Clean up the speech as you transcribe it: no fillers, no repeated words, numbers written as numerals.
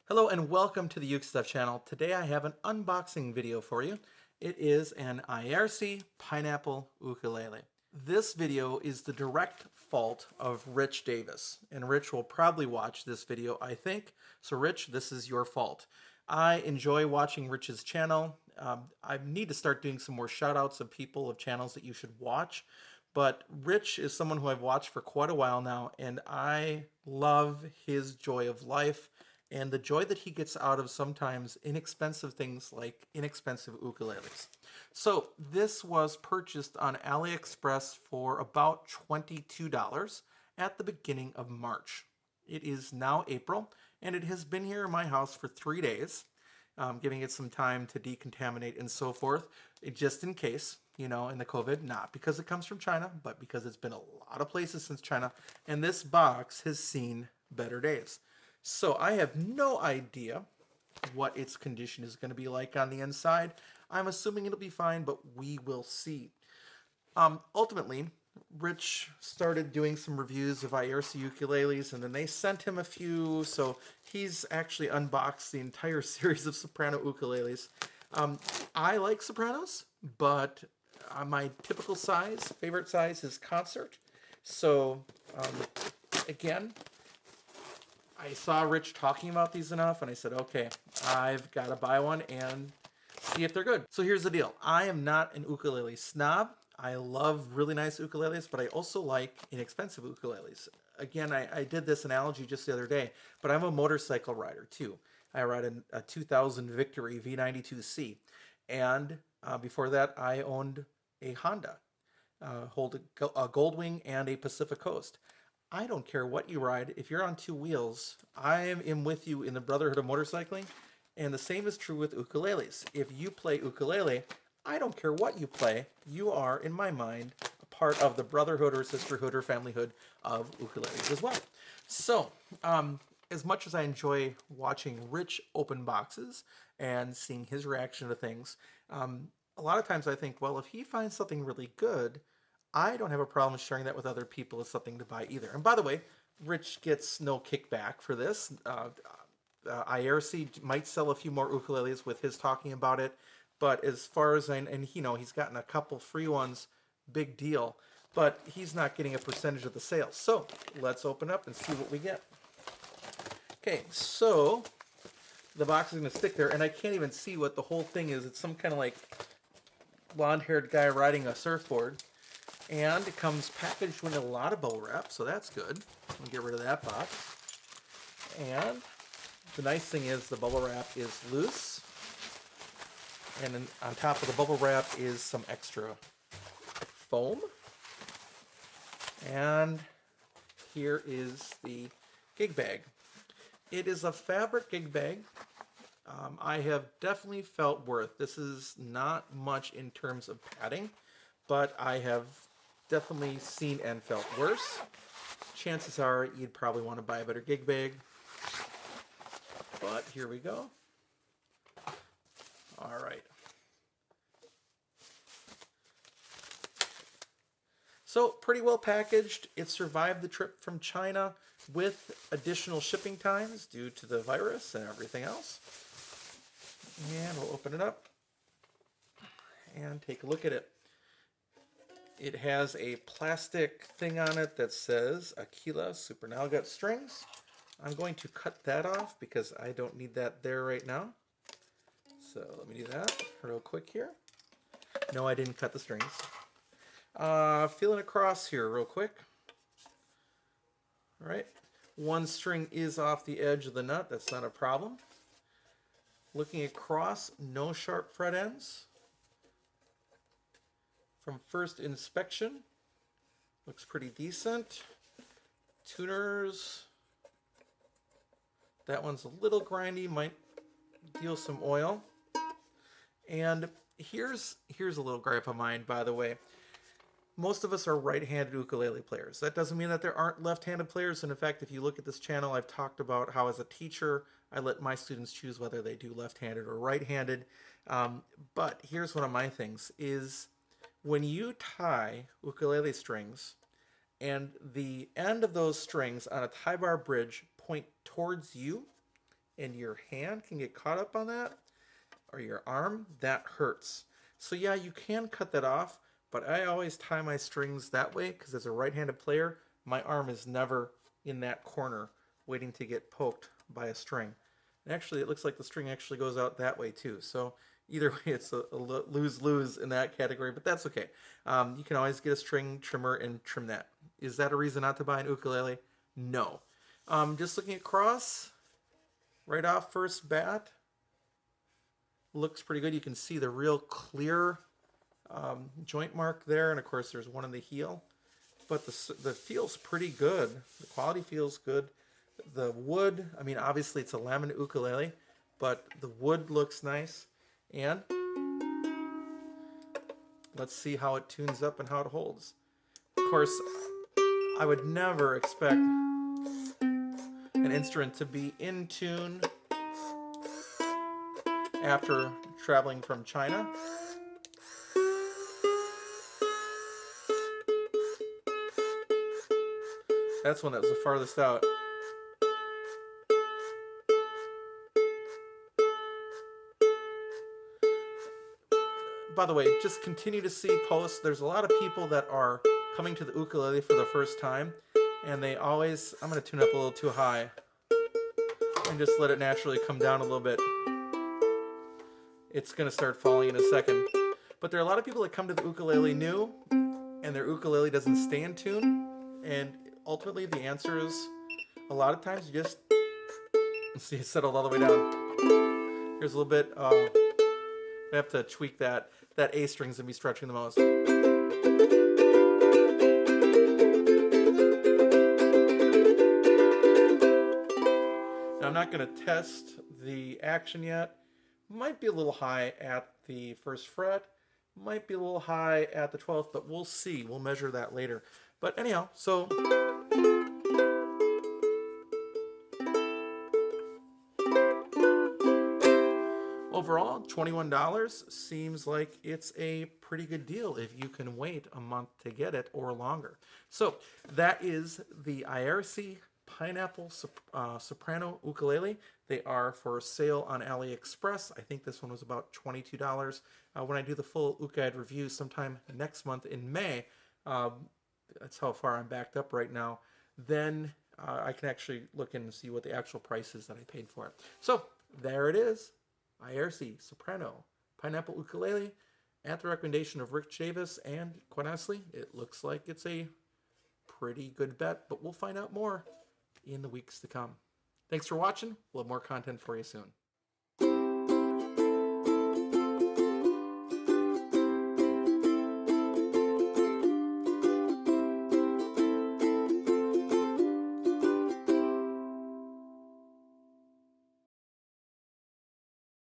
Hello and welcome to the UkeStuff channel. Today I have an unboxing video for you. It is an Aiersi pineapple ukulele. This video is the direct fault of Rich Davis, and Rich will probably watch this video, I think. So Rich, this is your fault. I enjoy watching Rich's channel. I need to start doing some more shout outs of people of channels that you should watch. But Rich is someone who I've watched for quite a while now, and I love his joy of life and the joy that he gets out of sometimes inexpensive things like inexpensive ukuleles. So this was purchased on AliExpress for about $22 at the beginning of March. It is now April, and it has been here in my house for 3 days, giving it some time to decontaminate and so forth, just in case, in the COVID, not because it comes from China, but because it's been a lot of places since China, and this box has seen better days. So I have no idea what its condition is going to be like on the inside. I'm assuming it'll be fine, but we will see. Ultimately, Rich started doing some reviews of Aiersi ukuleles, and then they sent him a few, so he's actually unboxed the entire series of Soprano ukuleles. I like Sopranos, but my typical favorite size is concert. So, again, I saw Rich talking about these enough, and I said, okay, I've got to buy one and see if they're good. So here's the deal. I am not an ukulele snob. I love really nice ukuleles, but I also like inexpensive ukuleles. Again, I did this analogy just the other day, but I'm a motorcycle rider too. I ride a 2000 Victory V92C, and before that, I owned a Honda, hold a Goldwing and a Pacific Coast. I don't care what you ride. If you're on two wheels, I am with you in the brotherhood of motorcycling. And the same is true with ukuleles. If you play ukulele, I don't care what you play. You are, in my mind, a part of the brotherhood or sisterhood or familyhood of ukuleles as well. So, as much as I enjoy watching Rich open boxes and seeing his reaction to things, a lot of times I think, well, if he finds something really good, I don't have a problem sharing that with other people as something to buy either. And by the way, Rich gets no kickback for this. Aiersi might sell a few more ukuleles with his talking about it, but as far as he's gotten a couple free ones, big deal. But he's not getting a percentage of the sales. So let's open up and see what we get. Okay, so the box is going to stick there, and I can't even see what the whole thing is. It's some kind of like blonde-haired guy riding a surfboard. And it comes packaged with a lot of bubble wrap, so that's good. We'll get rid of that box. And the nice thing is the bubble wrap is loose. And then on top of the bubble wrap is some extra foam. And here is the gig bag. It is a fabric gig bag. I have definitely felt worth. This is not much in terms of padding, but I have definitely seen and felt worse. Chances are you'd probably want to buy a better gig bag. But here we go. All right. So pretty well packaged. It survived the trip from China with additional shipping times due to the virus and everything else. And we'll open it up and take a look at it. It has a plastic thing on it that says Aquila Super. Now I've got strings. I'm going to cut that off because I don't need that there right now. So let me do that real quick here. No, I didn't cut the strings. Feeling across here real quick. All right. One string is off the edge of the nut. That's not a problem. Looking across, no sharp fret ends. From first inspection, looks pretty decent. Tuners, that one's a little grindy, might deal some oil. And here's a little gripe of mine, by the way. Most of us are right-handed ukulele players. That doesn't mean that there aren't left-handed players. And in fact, if you look at this channel, I've talked about how as a teacher, I let my students choose whether they do left-handed or right-handed. But here's one of my things is, when you tie ukulele strings and the end of those strings on a tie bar bridge point towards you, and your hand can get caught up on that, or your arm, that hurts. So yeah, you can cut that off, but I always tie my strings that way because as a right-handed player, my arm is never in that corner waiting to get poked by a string. And actually, it looks like the string actually goes out that way too. So either way, it's a lose-lose in that category, but that's okay. You can always get a string trimmer and trim that. Is that a reason not to buy an ukulele? No. Just looking across, right off first bat, looks pretty good. You can see the real clear joint mark there, and of course there's one in the heel. But the feels pretty good. The quality feels good. The wood, I mean, obviously it's a laminate ukulele, but the wood looks nice. And let's see how it tunes up and how it holds. Of course, I would never expect an instrument to be in tune after traveling from China. That's one that was the farthest out. By the way, just continue to see posts. There's a lot of people that are coming to the ukulele for the first time, and they always, I'm going to tune up a little too high and just let it naturally come down a little bit. It's going to start falling in a second. But there are a lot of people that come to the ukulele new, and their ukulele doesn't stay in tune, and ultimately the answer is a lot of times you just see it settled all the way down. Here's a little bit. I have to tweak that. That A string's gonna be stretching the most. Now I'm not gonna test the action yet. Might be a little high at the first fret. Might be a little high at the 12th, but we'll see. We'll measure that later. But anyhow, so overall, $21 seems like it's a pretty good deal if you can wait a month to get it or longer. So that is the Aiersi Pineapple Soprano ukulele. They are for sale on AliExpress. I think this one was about $22. When I do the full Uke review sometime next month in May, that's how far I'm backed up right now, then I can actually look in and see what the actual price is that I paid for it. So there it is. Aiersi Soprano Pineapple Ukulele at the recommendation of Rick Chavis, and quite honestly, it looks like it's a pretty good bet, but we'll find out more in the weeks to come. Thanks for watching. We'll have more content for you soon.